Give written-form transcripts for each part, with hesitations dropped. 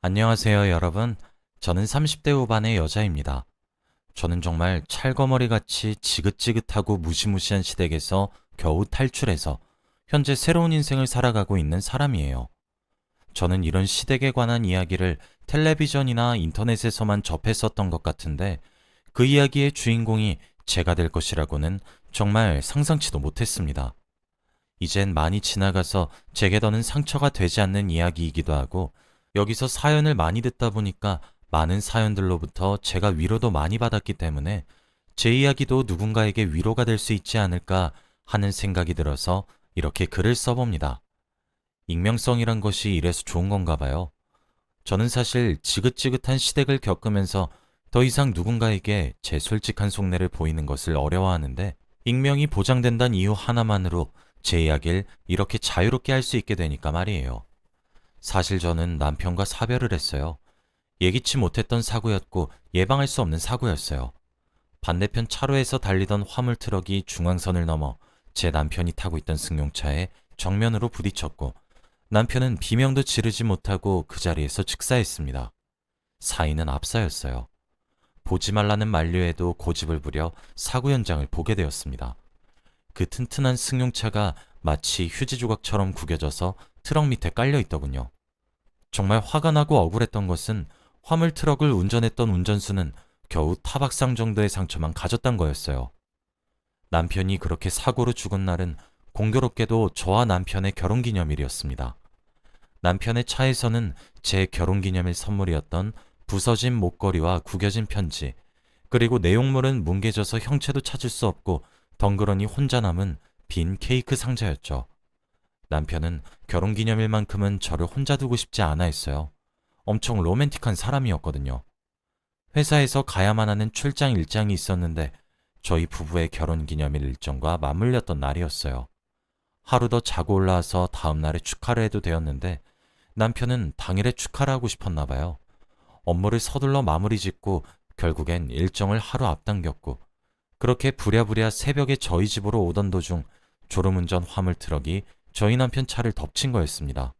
안녕하세요, 여러분. 저는 30대 후반의 여자입니다. 저는 정말 찰거머리같이 지긋지긋하고 무시무시한 시댁에서 겨우 탈출해서 현재 새로운 인생을 살아가고 있는 사람이에요. 저는 이런 시댁에 관한 이야기를 텔레비전이나 인터넷에서만 접했었던 것 같은데 그 이야기의 주인공이 제가 될 것이라고는 정말 상상치도 못했습니다. 이젠 많이 지나가서 제게 더는 상처가 되지 않는 이야기이기도 하고 여기서 사연을 많이 듣다 보니까 많은 사연들로부터 제가 위로도 많이 받았기 때문에 제 이야기도 누군가에게 위로가 될 수 있지 않을까 하는 생각이 들어서 이렇게 글을 써봅니다. 익명성이란 것이 이래서 좋은 건가 봐요. 저는 사실 지긋지긋한 시댁을 겪으면서 더 이상 누군가에게 제 솔직한 속내를 보이는 것을 어려워하는데 익명이 보장된다는 이유 하나만으로 제 이야기를 이렇게 자유롭게 할 수 있게 되니까 말이에요. 사실 저는 남편과 사별을 했어요. 예기치 못했던 사고였고 예방할 수 없는 사고였어요. 반대편 차로에서 달리던 화물 트럭이 중앙선을 넘어 제 남편이 타고 있던 승용차에 정면으로 부딪혔고 남편은 비명도 지르지 못하고 그 자리에서 즉사했습니다. 사인은 압사였어요. 보지 말라는 만류에도 고집을 부려 사고 현장을 보게 되었습니다. 그 튼튼한 승용차가 마치 휴지 조각처럼 구겨져서 트럭 밑에 깔려 있더군요. 정말 화가 나고 억울했던 것은 화물 트럭을 운전했던 운전수는 겨우 타박상 정도의 상처만 가졌단 거였어요. 남편이 그렇게 사고로 죽은 날은 공교롭게도 저와 남편의 결혼기념일이었습니다. 남편의 차에서는 제 결혼기념일 선물이었던 부서진 목걸이와 구겨진 편지, 그리고 내용물은 뭉개져서 형체도 찾을 수 없고 덩그러니 혼자 남은 빈 케이크 상자였죠. 남편은 결혼기념일만큼은 저를 혼자 두고 싶지 않아 했어요. 엄청 로맨틱한 사람이었거든요. 회사에서 가야만 하는 출장 일정이 있었는데 저희 부부의 결혼기념일 일정과 맞물렸던 날이었어요. 하루 더 자고 올라와서 다음날에 축하를 해도 되었는데 남편은 당일에 축하를 하고 싶었나 봐요. 업무를 서둘러 마무리 짓고 결국엔 일정을 하루 앞당겼고 그렇게 부랴부랴 새벽에 저희 집으로 오던 도중 졸음운전 화물 트럭이 저희 남편 차를 덮친 거였습니다.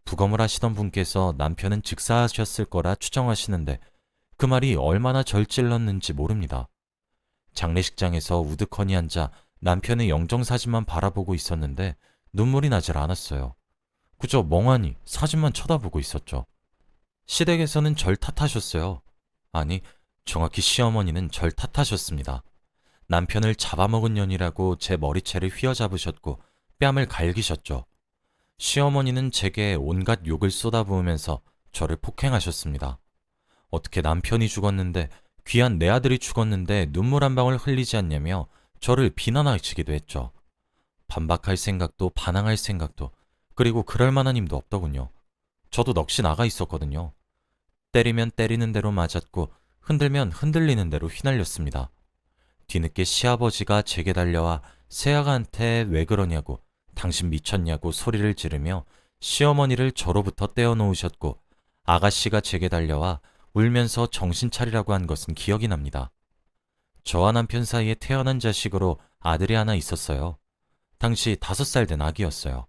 부검을 하시던 분께서 남편은 즉사하셨을 거라 추정하시는데 그 말이 얼마나 절 찔렀는지 모릅니다. 장례식장에서 우두커니 앉아 남편의 영정사진만 바라보고 있었는데 눈물이 나질 않았어요. 그저 멍하니 사진만 쳐다보고 있었죠. 시댁에서는 절 탓하셨어요. 아니, 정확히 시어머니는 절 탓하셨습니다. 남편을 잡아먹은 년이라고 제 머리채를 휘어잡으셨고 뺨을 갈기셨죠. 시어머니는 제게 온갖 욕을 쏟아부으면서 저를 폭행하셨습니다. 어떻게 남편이 죽었는데 귀한 내 아들이 죽었는데 눈물 한 방울 흘리지 않냐며 저를 비난하시기도 했죠. 반박할 생각도 반항할 생각도 그리고 그럴 만한 힘도 없더군요. 저도 넋이 나가 있었거든요. 때리면 때리는 대로 맞았고 흔들면 흔들리는 대로 휘날렸습니다. 뒤늦게 시아버지가 제게 달려와 새아가한테 왜 그러냐고 당신 미쳤냐고 소리를 지르며 시어머니를 저로부터 떼어놓으셨고 아가씨가 제게 달려와 울면서 정신 차리라고 한 것은 기억이 납니다. 저와 남편 사이에 태어난 자식으로 아들이 하나 있었어요. 당시 5살 된 아기였어요.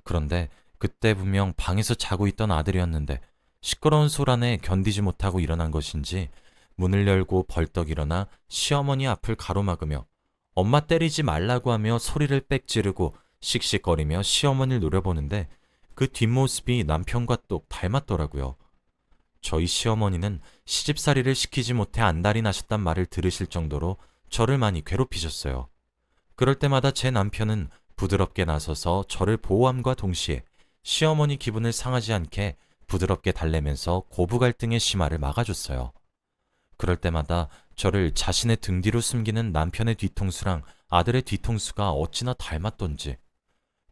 그런데 그때 분명 방에서 자고 있던 아들이었는데 시끄러운 소란에 견디지 못하고 일어난 것인지 문을 열고 벌떡 일어나 시어머니 앞을 가로막으며 엄마 때리지 말라고 하며 소리를 빽 지르고 씩씩거리며 시어머니를 노려보는데 그 뒷모습이 남편과 똑 닮았더라고요. 저희 시어머니는 시집살이를 시키지 못해 안달이 나셨단 말을 들으실 정도로 저를 많이 괴롭히셨어요. 그럴 때마다 제 남편은 부드럽게 나서서 저를 보호함과 동시에 시어머니 기분을 상하지 않게 부드럽게 달래면서 고부 갈등의 심화를 막아줬어요. 그럴 때마다 저를 자신의 등 뒤로 숨기는 남편의 뒤통수랑 아들의 뒤통수가 어찌나 닮았던지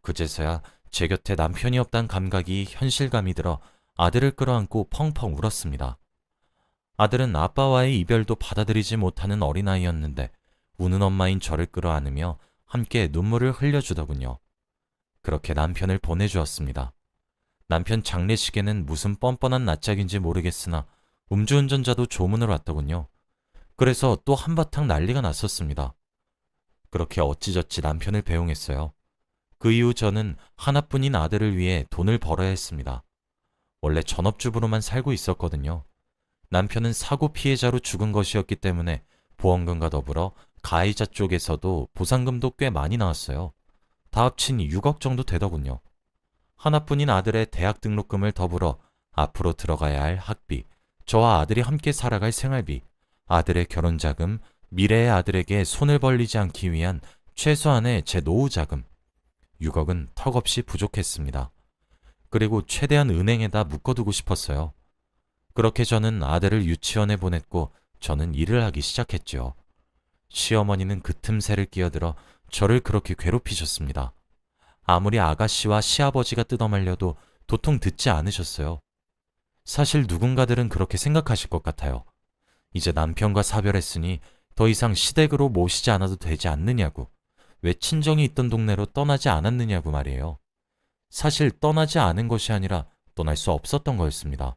그제서야 제 곁에 남편이 없단 감각이 현실감이 들어 아들을 끌어안고 펑펑 울었습니다. 아들은 아빠와의 이별도 받아들이지 못하는 어린아이였는데 우는 엄마인 저를 끌어안으며 함께 눈물을 흘려주더군요. 그렇게 남편을 보내주었습니다. 남편 장례식에는 무슨 뻔뻔한 낯짝인지 모르겠으나 음주운전자도 조문을 왔더군요. 그래서 또 한바탕 난리가 났었습니다. 그렇게 어찌저찌 남편을 배웅했어요. 그 이후 저는 하나뿐인 아들을 위해 돈을 벌어야 했습니다. 원래 전업주부로만 살고 있었거든요. 남편은 사고 피해자로 죽은 것이었기 때문에 보험금과 더불어 가해자 쪽에서도 보상금도 꽤 많이 나왔어요. 다 합친 6억 정도 되더군요. 하나뿐인 아들의 대학 등록금을 더불어 앞으로 들어가야 할 학비, 저와 아들이 함께 살아갈 생활비, 아들의 결혼자금, 미래의 아들에게 손을 벌리지 않기 위한 최소한의 제 노후 자금, 6억은 턱없이 부족했습니다. 그리고 최대한 은행에다 묶어두고 싶었어요. 그렇게 저는 아들을 유치원에 보냈고 저는 일을 하기 시작했지요. 시어머니는 그 틈새를 끼어들어 저를 그렇게 괴롭히셨습니다. 아무리 아가씨와 시아버지가 뜯어말려도 도통 듣지 않으셨어요. 사실 누군가들은 그렇게 생각하실 것 같아요. 이제 남편과 사별했으니 더 이상 시댁으로 모시지 않아도 되지 않느냐고, 왜 친정이 있던 동네로 떠나지 않았느냐고 말이에요. 사실 떠나지 않은 것이 아니라 떠날 수 없었던 거였습니다.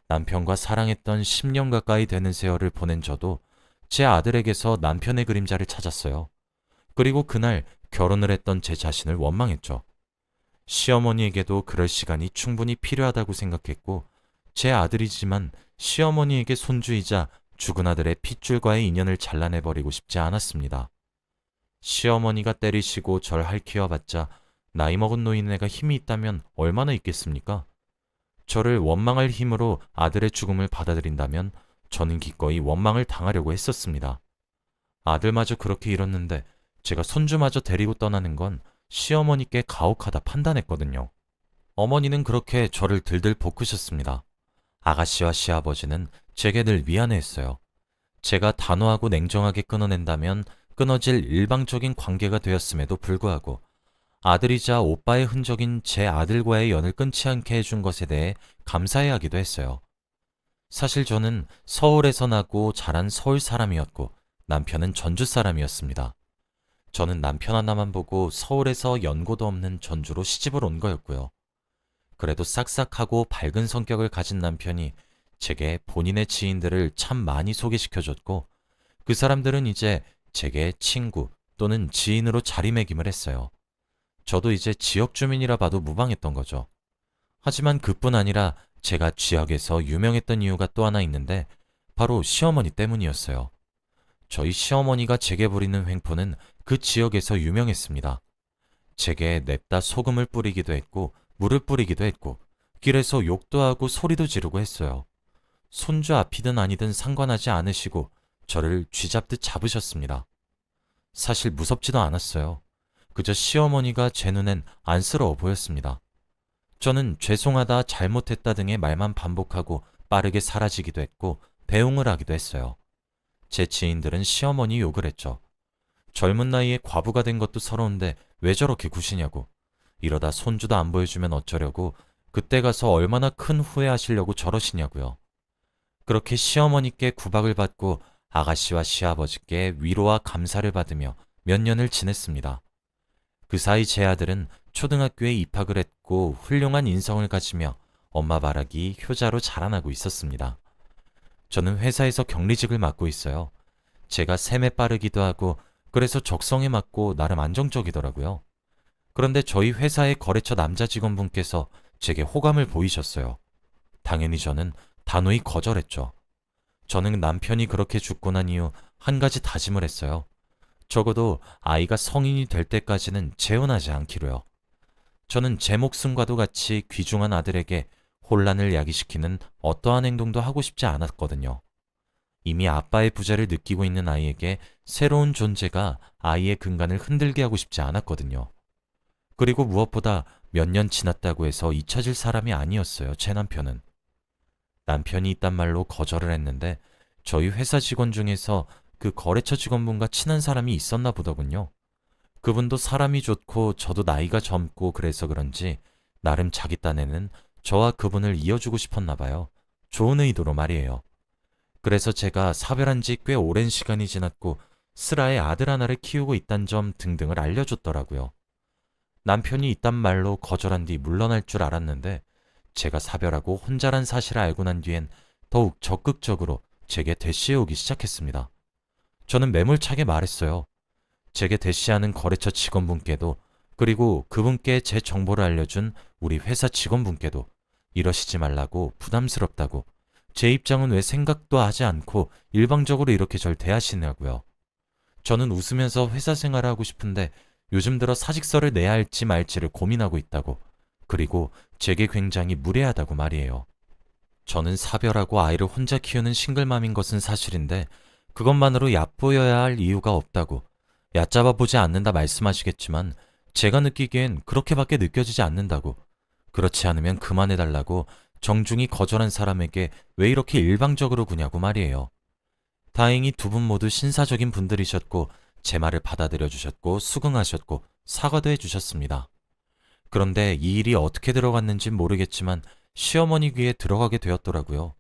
남편과 사랑했던 10년 가까이 되는 세월을 보낸 저도 제 아들에게서 남편의 그림자를 찾았어요. 그리고 그날 결혼을 했던 제 자신을 원망했죠. 시어머니에게도 그럴 시간이 충분히 필요하다고 생각했고, 제 아들이지만 시어머니에게 손주이자 죽은 아들의 핏줄과의 인연을 잘라내버리고 싶지 않았습니다. 시어머니가 때리시고 절 핥히어봤자 나이 먹은 노인네가 힘이 있다면 얼마나 있겠습니까? 저를 원망할 힘으로 아들의 죽음을 받아들인다면 저는 기꺼이 원망을 당하려고 했었습니다. 아들마저 그렇게 잃었는데 제가 손주마저 데리고 떠나는 건 시어머니께 가혹하다 판단했거든요. 어머니는 그렇게 저를 들들 볶으셨습니다. 아가씨와 시아버지는 제게 늘 미안해했어요. 제가 단호하고 냉정하게 끊어낸다면 끊어질 일방적인 관계가 되었음에도 불구하고 아들이자 오빠의 흔적인 제 아들과의 연을 끊지 않게 해준 것에 대해 감사해 하기도 했어요. 사실 저는 서울에서 나고 자란 서울 사람이었고 남편은 전주 사람이었습니다. 저는 남편 하나만 보고 서울에서 연고도 없는 전주로 시집을 온 거였고요. 그래도 싹싹하고 밝은 성격을 가진 남편이 제게 본인의 지인들을 참 많이 소개시켜줬고, 그 사람들은 이제 제게 친구 또는 지인으로 자리매김을 했어요. 저도 이제 지역 주민이라 봐도 무방했던 거죠. 하지만 그뿐 아니라 제가 지역에서 유명했던 이유가 또 하나 있는데 바로 시어머니 때문이었어요. 저희 시어머니가 제게 부리는 횡포는 그 지역에서 유명했습니다. 제게 냅다 소금을 뿌리기도 했고 물을 뿌리기도 했고 길에서 욕도 하고 소리도 지르고 했어요. 손주 앞이든 아니든 상관하지 않으시고 저를 쥐잡듯 잡으셨습니다. 사실 무섭지도 않았어요. 그저 시어머니가 제 눈엔 안쓰러워 보였습니다. 저는 죄송하다, 잘못했다 등의 말만 반복하고 빠르게 사라지기도 했고 배웅을 하기도 했어요. 제 지인들은 시어머니 욕을 했죠. 젊은 나이에 과부가 된 것도 서러운데 왜 저렇게 구시냐고. 이러다 손주도 안 보여주면 어쩌려고, 그때 가서 얼마나 큰 후회하시려고 저러시냐고요. 그렇게 시어머니께 구박을 받고 아가씨와 시아버지께 위로와 감사를 받으며 몇 년을 지냈습니다. 그 사이 제 아들은 초등학교에 입학을 했고 훌륭한 인성을 가지며 엄마 바라기 효자로 자라나고 있었습니다. 저는 회사에서 경리직을 맡고 있어요. 제가 셈에 빠르기도 하고 그래서 적성에 맞고 나름 안정적이더라고요. 그런데 저희 회사의 거래처 남자 직원분께서 제게 호감을 보이셨어요. 당연히 저는 단호히 거절했죠. 저는 남편이 그렇게 죽고 난 이후 한 가지 다짐을 했어요. 적어도 아이가 성인이 될 때까지는 재혼하지 않기로요. 저는 제 목숨과도 같이 귀중한 아들에게 혼란을 야기시키는 어떠한 행동도 하고 싶지 않았거든요. 이미 아빠의 부재를 느끼고 있는 아이에게 새로운 존재가 아이의 근간을 흔들게 하고 싶지 않았거든요. 그리고 무엇보다 몇 년 지났다고 해서 잊혀질 사람이 아니었어요, 제 남편은. 남편이 이딴 말로 거절을 했는데 저희 회사 직원 중에서 그 거래처 직원분과 친한 사람이 있었나 보더군요. 그분도 사람이 좋고 저도 나이가 젊고 그래서 그런지 나름 자기 딴에는 저와 그분을 이어주고 싶었나 봐요. 좋은 의도로 말이에요. 그래서 제가 사별한 지 꽤 오랜 시간이 지났고 슬아의 아들 하나를 키우고 있단 점 등등을 알려줬더라고요. 남편이 이딴 말로 거절한 뒤 물러날 줄 알았는데 제가 사별하고 혼자란 사실을 알고 난 뒤엔 더욱 적극적으로 제게 대시해오기 시작했습니다. 저는 매몰차게 말했어요. 제게 대시하는 거래처 직원분께도, 그리고 그분께 제 정보를 알려준 우리 회사 직원분께도 이러시지 말라고, 부담스럽다고, 제 입장은 왜 생각도 하지 않고 일방적으로 이렇게 절 대하시냐고요. 저는 웃으면서 회사 생활을 하고 싶은데 요즘 들어 사직서를 내야 할지 말지를 고민하고 있다고, 그리고 제게 굉장히 무례하다고 말이에요. 저는 사별하고 아이를 혼자 키우는 싱글맘인 것은 사실인데 그것만으로 얕보여야 할 이유가 없다고, 얕잡아 보지 않는다 말씀하시겠지만 제가 느끼기엔 그렇게밖에 느껴지지 않는다고, 그렇지 않으면 그만해달라고 정중히 거절한 사람에게 왜 이렇게 일방적으로 구냐고 말이에요. 다행히 두 분 모두 신사적인 분들이셨고 제 말을 받아들여 주셨고 수긍하셨고 사과도 해주셨습니다. 그런데 이 일이 어떻게 들어갔는진 모르겠지만 시어머니 귀에 들어가게 되었더라고요.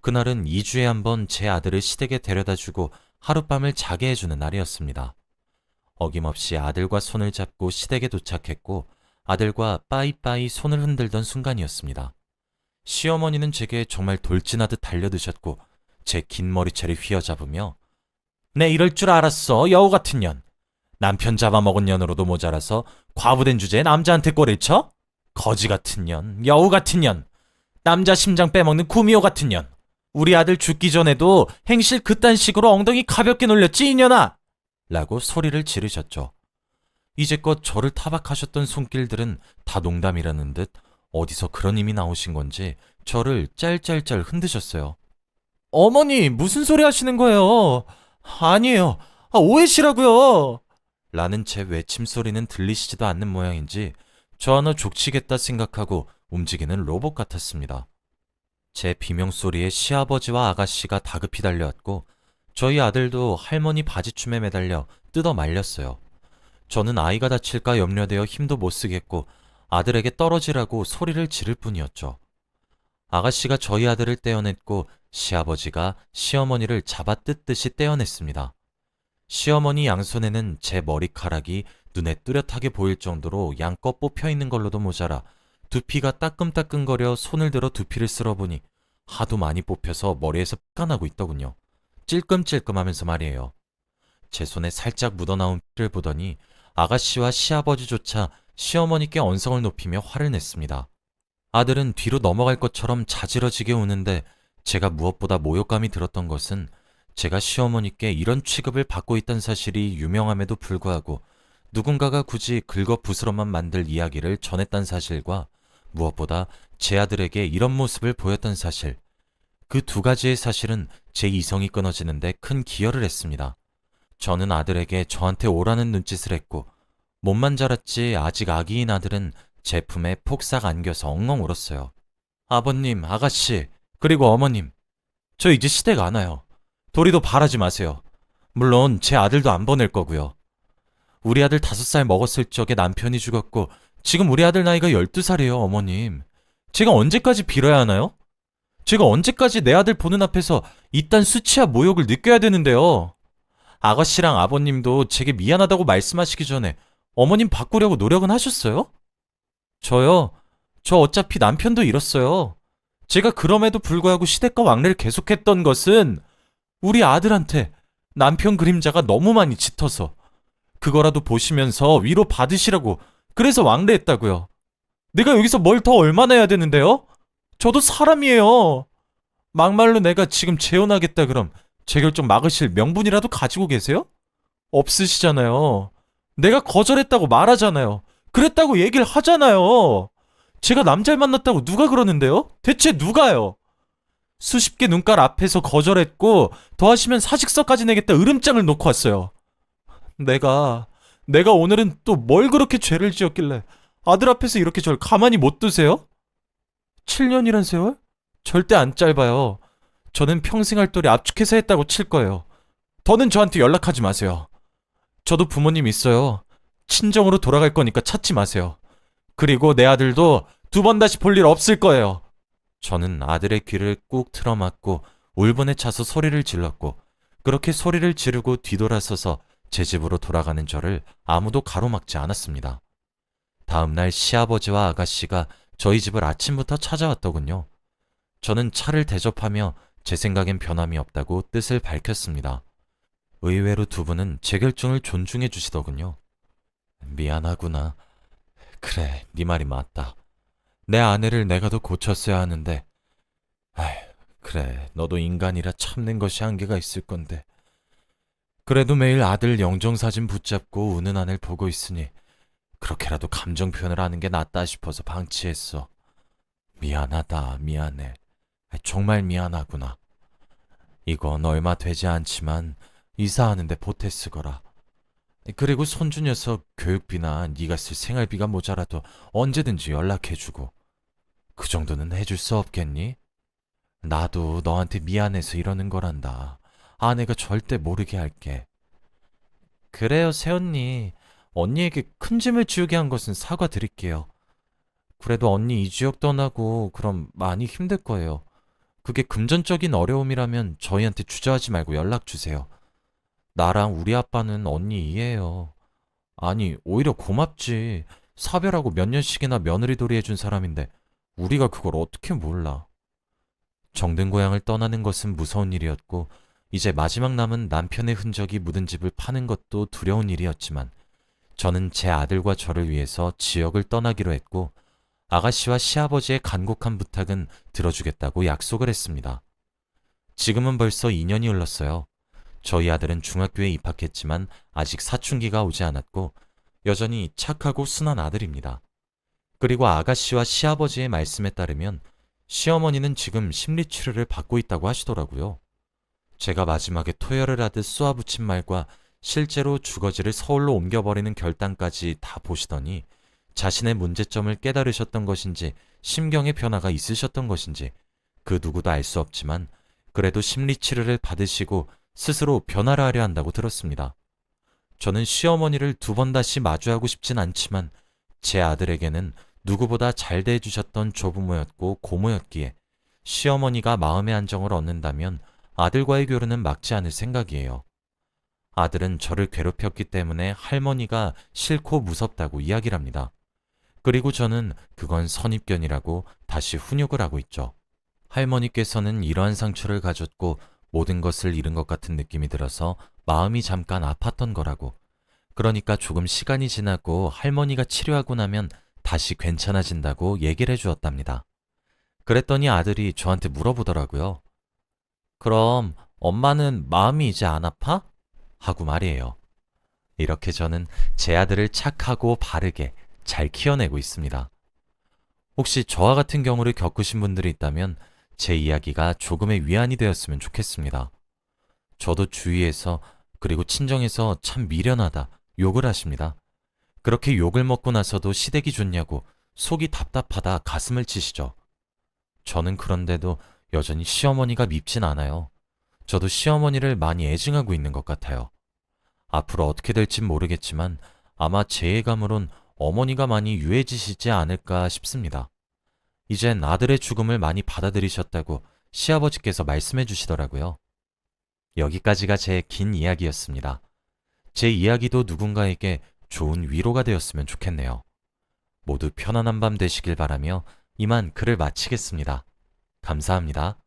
그날은 2주에 한 번 제 아들을 시댁에 데려다주고 하룻밤을 자게 해주는 날이었습니다. 어김없이 아들과 손을 잡고 시댁에 도착했고 아들과 빠이빠이 손을 흔들던 순간이었습니다. 시어머니는 제게 정말 돌진하듯 달려드셨고 제 긴 머리채를 휘어잡으며 내 이럴 줄 알았어, 여우 같은 년. 남편 잡아먹은 년으로도 모자라서 과부된 주제에 남자한테 꼬리를 쳐? 거지 같은 년, 여우 같은 년, 남자 심장 빼먹는 구미호 같은 년. 우리 아들 죽기 전에도 행실 그딴 식으로 엉덩이 가볍게 놀렸지, 이년아! 라고 소리를 지르셨죠. 이제껏 저를 타박하셨던 손길들은 다 농담이라는 듯 어디서 그런 힘이 나오신 건지 저를 짤짤짤 흔드셨어요. 어머니, 무슨 소리 하시는 거예요? 아니에요. 오해시라고요. 라는 제 외침소리는 들리시지도 않는 모양인지 저 하나 족치겠다 생각하고 움직이는 로봇 같았습니다. 제 비명소리에 시아버지와 아가씨가 다급히 달려왔고 저희 아들도 할머니 바지춤에 매달려 뜯어 말렸어요. 저는 아이가 다칠까 염려되어 힘도 못 쓰겠고 아들에게 떨어지라고 소리를 지를 뿐이었죠. 아가씨가 저희 아들을 떼어냈고 시아버지가 시어머니를 잡아 뜯듯이 떼어냈습니다. 시어머니 양손에는 제 머리카락이 눈에 뚜렷하게 보일 정도로 양껏 뽑혀 있는 걸로도 모자라 두피가 따끔따끔거려 손을 들어 두피를 쓸어보니 하도 많이 뽑혀서 머리에서 피가 나고 있더군요. 찔끔찔끔하면서 말이에요. 제 손에 살짝 묻어나온 피를 보더니 아가씨와 시아버지조차 시어머니께 언성을 높이며 화를 냈습니다. 아들은 뒤로 넘어갈 것처럼 자지러지게 우는데 제가 무엇보다 모욕감이 들었던 것은 제가 시어머니께 이런 취급을 받고 있다는 사실이 유명함에도 불구하고 누군가가 굳이 긁어부스럼만 만들 이야기를 전했다는 사실과 무엇보다 제 아들에게 이런 모습을 보였던 사실, 그 두 가지의 사실은 제 이성이 끊어지는데 큰 기여를 했습니다. 저는 아들에게 저한테 오라는 눈짓을 했고 몸만 자랐지 아직 아기인 아들은 제 품에 폭삭 안겨서 엉엉 울었어요. 아버님, 아가씨, 그리고 어머님, 저 이제 시댁 안 와요. 도리도 바라지 마세요. 물론 제 아들도 안 보낼 거고요. 우리 아들 5살 먹었을 적에 남편이 죽었고 지금 우리 아들 나이가 12살이에요, 어머님. 제가 언제까지 빌어야 하나요? 제가 언제까지 내 아들 보는 앞에서 이딴 수치와 모욕을 느껴야 되는데요. 아가씨랑 아버님도 제게 미안하다고 말씀하시기 전에 어머님 바꾸려고 노력은 하셨어요? 저요? 저 어차피 남편도 잃었어요. 제가 그럼에도 불구하고 시댁과 왕래를 계속했던 것은 우리 아들한테 남편 그림자가 너무 많이 짙어서 그거라도 보시면서 위로 받으시라고, 그래서 왕래했다고요. 내가 여기서 뭘 더 얼마나 해야 되는데요? 저도 사람이에요. 막말로 내가 지금 재혼하겠다 그럼 제 결정 막으실 명분이라도 가지고 계세요? 없으시잖아요. 내가 거절했다고 말하잖아요. 그랬다고 얘기를 하잖아요. 제가 남자를 만났다고 누가 그러는데요? 대체 누가요? 수십 개 눈깔 앞에서 거절했고 더하시면 사직서까지 내겠다 으름장을 놓고 왔어요. 내가 오늘은 또 뭘 그렇게 죄를 지었길래 아들 앞에서 이렇게 절 가만히 못 두세요? 7년이란 세월? 절대 안 짧아요. 저는 평생 할 도리 압축해서 했다고 칠 거예요. 더는 저한테 연락하지 마세요. 저도 부모님 있어요. 친정으로 돌아갈 거니까 찾지 마세요. 그리고 내 아들도 2번 다시 볼 일 없을 거예요. 저는 아들의 귀를 꾹 틀어막고 울분에 차서 소리를 질렀고 그렇게 소리를 지르고 뒤돌아서서 제 집으로 돌아가는 저를 아무도 가로막지 않았습니다. 다음 날 시아버지와 아가씨가 저희 집을 아침부터 찾아왔더군요. 저는 차를 대접하며 제 생각엔 변함이 없다고 뜻을 밝혔습니다. 의외로 두 분은 제 결정을 존중해 주시더군요. 미안하구나. 그래, 네 말이 맞다. 내 아내를 내가 더 고쳤어야 하는데. 아휴, 그래, 너도 인간이라 참는 것이 한계가 있을 건데. 그래도 매일 아들 영정사진 붙잡고 우는 아내를 보고 있으니 그렇게라도 감정 표현을 하는 게 낫다 싶어서 방치했어. 미안하다, 미안해. 정말 미안하구나. 이건 얼마 되지 않지만 이사하는데 보태 쓰거라. 그리고 손주 녀석 교육비나 네가 쓸 생활비가 모자라도 언제든지 연락해주고. 그 정도는 해줄 수 없겠니? 나도 너한테 미안해서 이러는 거란다. 아내가 절대 모르게 할게. 그래요, 새언니. 언니에게 큰 짐을 지우게 한 것은 사과드릴게요. 그래도 언니 이 지역 떠나고 그럼 많이 힘들 거예요. 그게 금전적인 어려움이라면 저희한테 주저하지 말고 연락 주세요. 나랑 우리 아빠는 언니 이해해요. 아니, 오히려 고맙지. 사별하고 몇 년씩이나 며느리돌이 해준 사람인데 우리가 그걸 어떻게 몰라. 정든 고향을 떠나는 것은 무서운 일이었고 이제 마지막 남은 남편의 흔적이 묻은 집을 파는 것도 두려운 일이었지만 저는 제 아들과 저를 위해서 지역을 떠나기로 했고 아가씨와 시아버지의 간곡한 부탁은 들어주겠다고 약속을 했습니다. 지금은 벌써 2년이 흘렀어요. 저희 아들은 중학교에 입학했지만 아직 사춘기가 오지 않았고 여전히 착하고 순한 아들입니다. 그리고 아가씨와 시아버지의 말씀에 따르면 시어머니는 지금 심리치료를 받고 있다고 하시더라고요. 제가 마지막에 토열을 하듯 쏘아붙인 말과 실제로 주거지를 서울로 옮겨버리는 결단까지 다 보시더니 자신의 문제점을 깨달으셨던 것인지 심경의 변화가 있으셨던 것인지 그 누구도 알 수 없지만 그래도 심리치료를 받으시고 스스로 변화를 하려 한다고 들었습니다. 저는 시어머니를 두 번 다시 마주하고 싶진 않지만 제 아들에게는 누구보다 잘 대해주셨던 조부모였고 고모였기에 시어머니가 마음의 안정을 얻는다면 아들과의 교류는 막지 않을 생각이에요. 아들은 저를 괴롭혔기 때문에 할머니가 싫고 무섭다고 이야기를 합니다. 그리고 저는 그건 선입견이라고 다시 훈육을 하고 있죠. 할머니께서는 이러한 상처를 가졌고 모든 것을 잃은 것 같은 느낌이 들어서 마음이 잠깐 아팠던 거라고. 그러니까 조금 시간이 지나고 할머니가 치료하고 나면 다시 괜찮아진다고 얘기를 해주었답니다. 그랬더니 아들이 저한테 물어보더라고요. 그럼 엄마는 마음이 이제 안 아파? 하고 말이에요. 이렇게 저는 제 아들을 착하고 바르게 잘 키워내고 있습니다. 혹시 저와 같은 경우를 겪으신 분들이 있다면 제 이야기가 조금의 위안이 되었으면 좋겠습니다. 저도 주위에서 그리고 친정에서 참 미련하다 욕을 하십니다. 그렇게 욕을 먹고 나서도 시댁이 좋냐고 속이 답답하다 가슴을 치시죠. 저는 그런데도 여전히 시어머니가 밉진 않아요. 저도 시어머니를 많이 애증하고 있는 것 같아요. 앞으로 어떻게 될진 모르겠지만 아마 제 예감으론 어머니가 많이 유해지시지 않을까 싶습니다. 이젠 아들의 죽음을 많이 받아들이셨다고 시아버지께서 말씀해 주시더라고요. 여기까지가 제 긴 이야기였습니다. 제 이야기도 누군가에게 좋은 위로가 되었으면 좋겠네요. 모두 편안한 밤 되시길 바라며 이만 글을 마치겠습니다. 감사합니다.